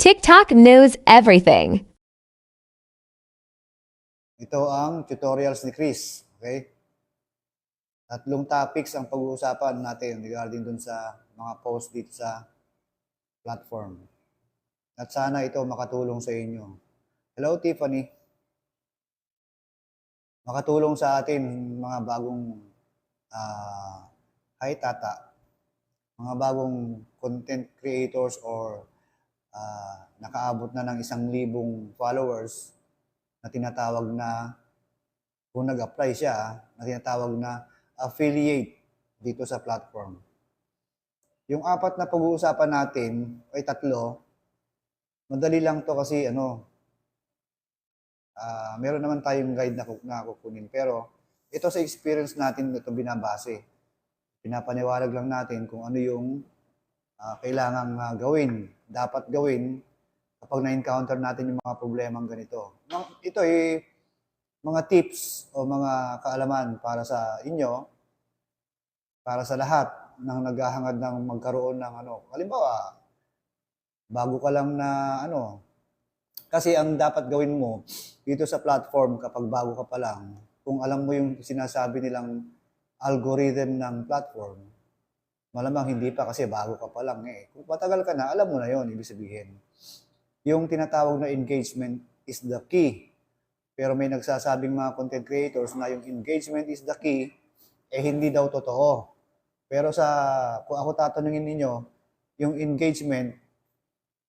TikTok knows everything. Ito ang tutorials ni Chris. Okay? Tatlong topics ang pag-uusapan natin regarding dun sa mga post dito sa platform. At sana ito makatulong sa inyo. Hello, Tiffany. Makatulong sa atin mga bagong hi Tata. Mga bagong content creators or nakaabot na ng 1,000 followers na tinatawag na, kung nag-apply siya, na tinatawag na affiliate dito sa platform. Yung apat na pag-uusapan natin, ay tatlo, madali lang to kasi meron naman tayong guide na kukunin. Pero ito sa experience natin, ito binabase. Pinapaniwalag lang natin kung ano yung kailangang gawin, dapat gawin kapag na-encounter natin yung mga problemang ganito. Ito ay mga tips o mga kaalaman para sa inyo, para sa lahat ng naghahangad ng magkaroon ng halimbawa, bago ka lang na kasi ang dapat gawin mo dito sa platform kapag bago ka pa lang, kung alam mo yung sinasabi nilang algorithm ng platform, malamang hindi pa kasi bago ka pa lang eh. Kung patagal ka na, alam mo na yon, ibig sabihin. Yung tinatawag na engagement is the key. Pero may nagsasabing mga content creators na yung engagement is the key, hindi daw totoo. Pero kung ako tatanungin ninyo, yung engagement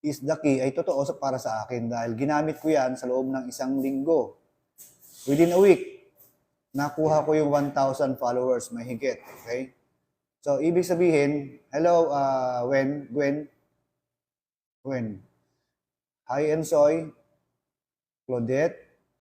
is the key ay totoo para sa akin dahil ginamit ko yan sa loob ng 1 linggo. Within a week, nakuha ko yung 1,000 followers, may higit. Okay? So, ibig sabihin, hello, Gwen. Hi, Ensoy, Claudette,